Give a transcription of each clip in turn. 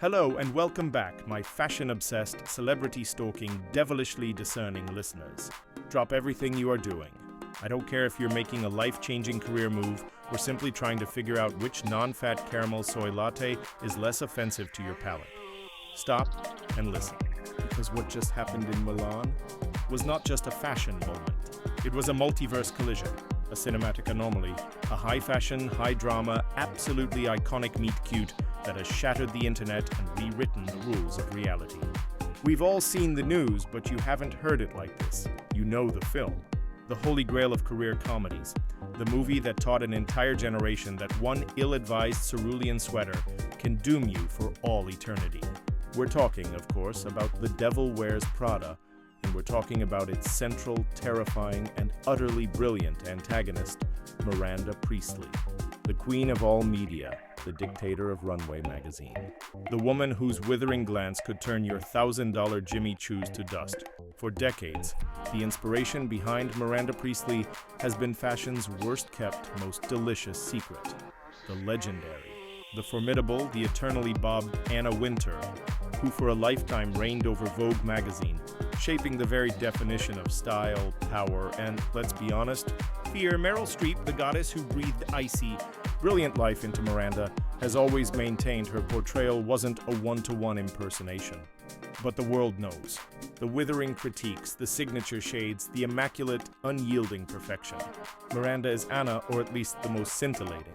Hello and welcome back, my fashion-obsessed, celebrity-stalking, devilishly discerning listeners. Drop everything you are doing. I don't care if you're making a life-changing career move or simply trying to figure out which non-fat caramel soy latte is less offensive to your palate. Stop and listen, because what just happened in Milan was not just a fashion moment. It was a multiverse collision, a cinematic anomaly, a high-fashion, high-drama, absolutely iconic meet-cute that has shattered the internet and rewritten the rules of reality. We've all seen the news, but you haven't heard it like this. You know the film. The holy grail of career comedies. The movie that taught an entire generation that one ill-advised cerulean sweater can doom you for all eternity. We're talking, of course, about The Devil Wears Prada, and we're talking about its central, terrifying, and utterly brilliant antagonist, Miranda Priestly, the queen of all media, the dictator of Runway magazine. The woman whose withering glance could turn your $1,000 Jimmy Choos to dust. For decades, the inspiration behind Miranda Priestly has been fashion's worst-kept, most delicious secret. The legendary, the formidable, the eternally bobbed Anna Wintour, who for a lifetime reigned over Vogue magazine, shaping the very definition of style, power, and, let's be honest, fear. Meryl Streep, the goddess who breathed icy, brilliant life into Miranda, has always maintained her portrayal wasn't a one-to-one impersonation. But the world knows. The withering critiques, the signature shades, the immaculate, unyielding perfection. Miranda is Anna, or at least the most scintillating,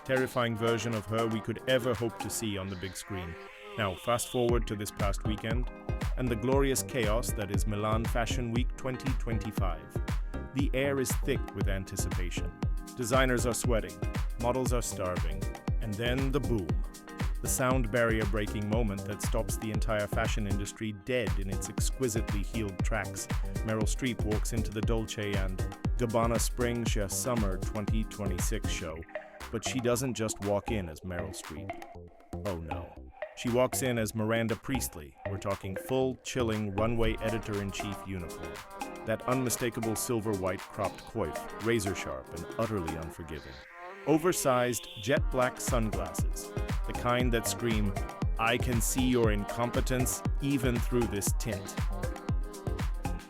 terrifying version of her we could ever hope to see on the big screen. Now, fast forward to this past weekend, and the glorious chaos that is Milan Fashion Week 2025. The air is thick with anticipation. Designers are sweating, models are starving, and then the boom. The sound barrier breaking moment that stops the entire fashion industry dead in its exquisitely heeled tracks. Meryl Streep walks into the Dolce Gabbana Spring Summer 2026 show, but she doesn't just walk in as Meryl Streep. Oh no. She walks in as Miranda Priestly. We're talking full, chilling Runway editor-in-chief uniform. That unmistakable silver-white cropped coif, razor-sharp and utterly unforgiving. Oversized, jet-black sunglasses, the kind that scream, "I can see your incompetence even through this tint."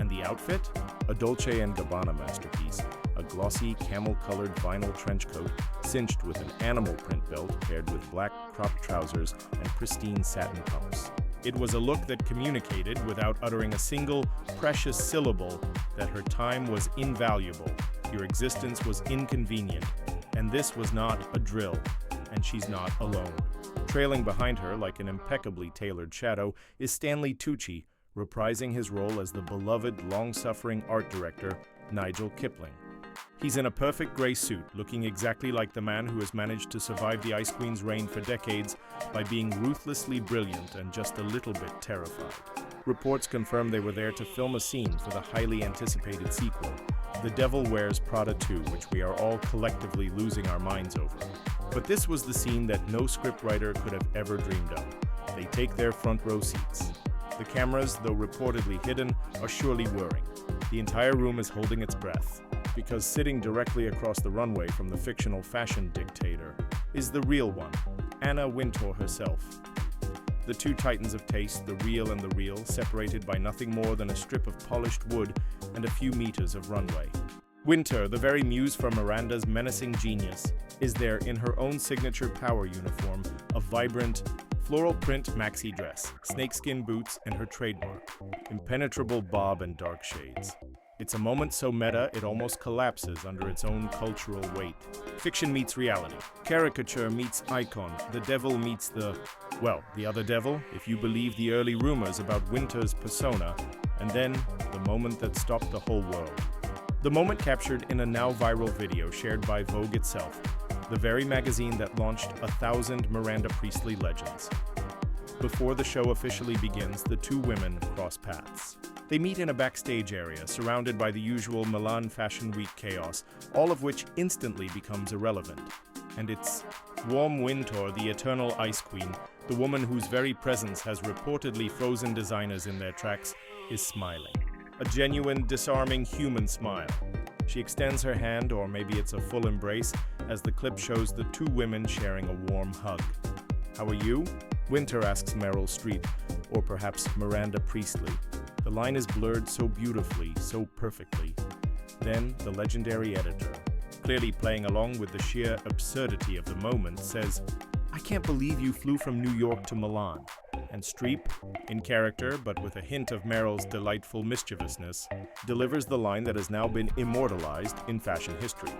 And the outfit? A Dolce & Gabbana masterpiece, a glossy, camel-colored vinyl trench coat, cinched with an animal print belt paired with black cropped trousers and pristine satin pumps. It was a look that communicated, without uttering a single precious syllable, that her time was invaluable, your existence was inconvenient, and this was not a drill, and she's not alone. Trailing behind her like an impeccably tailored shadow is Stanley Tucci, reprising his role as the beloved, long-suffering art director, Nigel Kipling. He's in a perfect gray suit, looking exactly like the man who has managed to survive the Ice Queen's reign for decades by being ruthlessly brilliant and just a little bit terrified. Reports confirm they were there to film a scene for the highly anticipated sequel, The Devil Wears Prada 2, which we are all collectively losing our minds over. But this was the scene that no scriptwriter could have ever dreamed of. They take their front row seats. The cameras, though reportedly hidden, are surely whirring. The entire room is holding its breath, because sitting directly across the runway from the fictional fashion dictator is the real one, Anna Wintour herself. The two titans of taste, the real and the real, separated by nothing more than a strip of polished wood and a few meters of runway. Wintour, the very muse for Miranda's menacing genius, is there in her own signature power uniform, a vibrant, floral print maxi dress, snakeskin boots, and her trademark, impenetrable bob and dark shades. It's a moment so meta it almost collapses under its own cultural weight. Fiction meets reality. Caricature meets icon. The devil meets the other devil, if you believe the early rumors about Wintour's persona, and then the moment that stopped the whole world. The moment captured in a now viral video shared by Vogue itself, the very magazine that launched 1,000 Miranda Priestly legends. Before the show officially begins, the two women cross paths. They meet in a backstage area, surrounded by the usual Milan Fashion Week chaos, all of which instantly becomes irrelevant. And it's warm Wintour, the eternal Ice Queen, the woman whose very presence has reportedly frozen designers in their tracks, is smiling. A genuine, disarming human smile. She extends her hand, or maybe it's a full embrace, as the clip shows the two women sharing a warm hug. How are you? Wintour asks Meryl Streep, or perhaps Miranda Priestly. The line is blurred so beautifully, so perfectly. Then, the legendary editor, clearly playing along with the sheer absurdity of the moment, says, "I can't believe you flew from New York to Milan." And Streep, in character but with a hint of Meryl's delightful mischievousness, delivers the line that has now been immortalized in fashion history.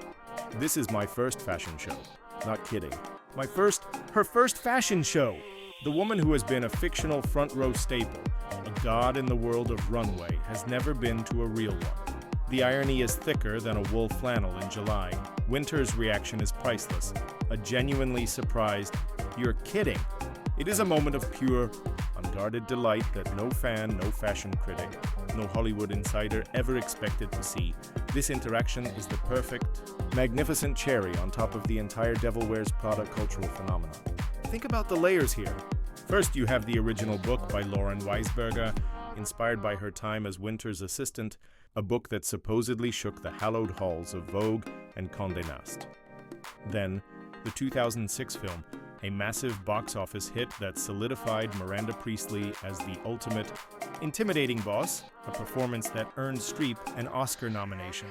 "This is my first fashion show." Not kidding. Her first fashion show! The woman who has been a fictional front row staple, a god in the world of Runway, has never been to a real one. The irony is thicker than a wool flannel in July. Wintour's reaction is priceless. A genuinely surprised, "You're kidding." It is a moment of pure, unguarded delight that no fan, no fashion critic, no Hollywood insider ever expected to see. This interaction is the perfect, magnificent cherry on top of the entire Devil Wears Prada cultural phenomenon. Think about the layers here. First, you have the original book by Lauren Weisberger, inspired by her time as Wintour's assistant, a book that supposedly shook the hallowed halls of Vogue and Condé Nast. Then, the 2006 film, a massive box office hit that solidified Miranda Priestly as the ultimate, intimidating boss, a performance that earned Streep an Oscar nomination.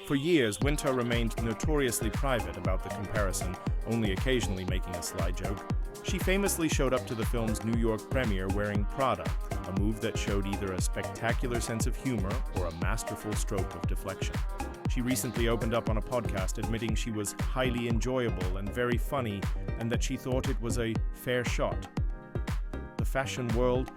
For years, Wintour remained notoriously private about the comparison, only occasionally making a sly joke. She famously showed up to the film's New York premiere wearing Prada, a move that showed either a spectacular sense of humor or a masterful stroke of deflection. She recently opened up on a podcast admitting she was highly enjoyable and very funny, and that she thought it was a fair shot. The fashion world,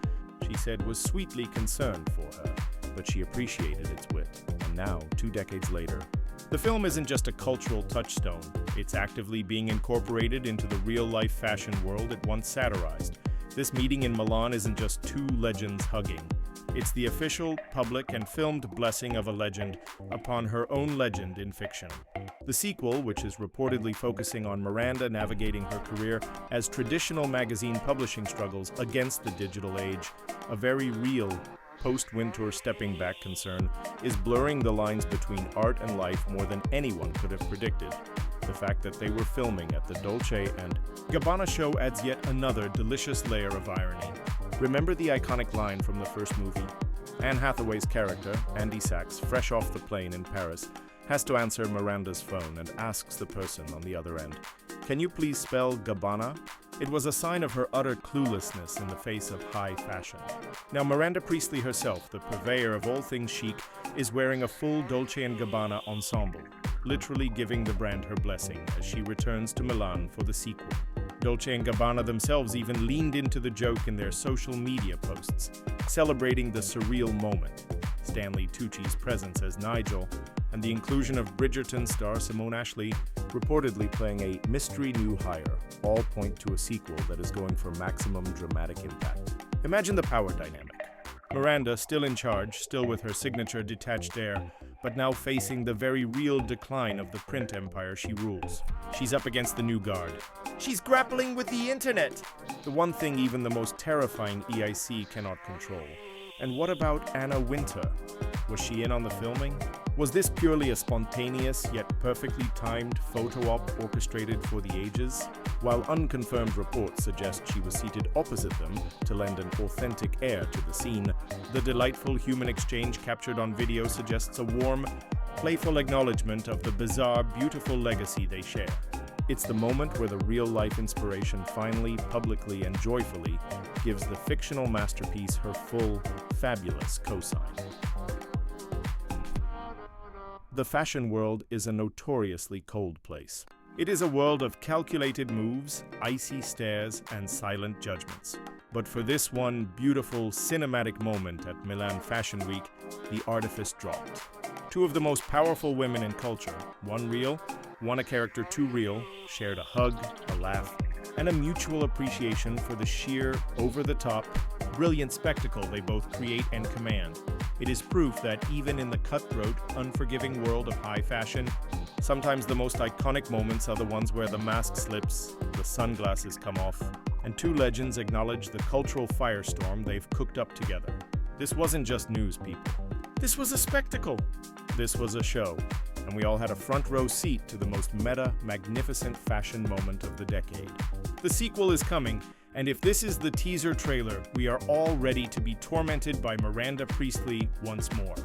she said, was sweetly concerned for her, but she appreciated its wit. And now, 2 decades later, the film isn't just a cultural touchstone, it's actively being incorporated into the real-life fashion world it once satirized. This meeting in Milan isn't just two legends hugging. It's the official, public, and filmed blessing of a legend upon her own legend in fiction. The sequel, which is reportedly focusing on Miranda navigating her career as traditional magazine publishing struggles against the digital age, a very real, post-Wintour stepping back concern, is blurring the lines between art and life more than anyone could have predicted. The fact that they were filming at the Dolce and Gabbana show adds yet another delicious layer of irony. Remember the iconic line from the first movie? Anne Hathaway's character, Andy Sachs, fresh off the plane in Paris, has to answer Miranda's phone and asks the person on the other end, "Can you please spell Gabbana?" It was a sign of her utter cluelessness in the face of high fashion. Now, Miranda Priestly herself, the purveyor of all things chic, is wearing a full Dolce & Gabbana ensemble, literally giving the brand her blessing as she returns to Milan for the sequel. Dolce & Gabbana themselves even leaned into the joke in their social media posts, celebrating the surreal moment. Stanley Tucci's presence as Nigel, and the inclusion of Bridgerton star Simone Ashley, reportedly playing a mystery new hire, all point to a sequel that is going for maximum dramatic impact. Imagine the power dynamic. Miranda, still in charge, still with her signature detached air, but now facing the very real decline of the print empire she rules. She's up against the new guard. She's grappling with the internet! The one thing even the most terrifying EIC cannot control. And what about Anna Wintour? Was she in on the filming? Was this purely a spontaneous yet perfectly timed photo op orchestrated for the ages? While unconfirmed reports suggest she was seated opposite them to lend an authentic air to the scene, the delightful human exchange captured on video suggests a warm, playful acknowledgement of the bizarre, beautiful legacy they share. It's the moment where the real-life inspiration finally, publicly, and joyfully gives the fictional masterpiece her full, fabulous cosign. The fashion world is a notoriously cold place. It is a world of calculated moves, icy stares, and silent judgments. But for this one beautiful, cinematic moment at Milan Fashion Week, the artifice dropped. Two of the most powerful women in culture, one real, one a character too real, shared a hug, a laugh, and a mutual appreciation for the sheer, over-the-top, brilliant spectacle they both create and command. It is proof that even in the cutthroat, unforgiving world of high fashion, sometimes the most iconic moments are the ones where the mask slips, the sunglasses come off, and two legends acknowledge the cultural firestorm they've cooked up together. This wasn't just news, people. This was a spectacle. This was a show. And we all had a front row seat to the most meta, magnificent fashion moment of the decade. The sequel is coming, And if this is the teaser trailer, we are all ready to be tormented by Miranda Priestly once more.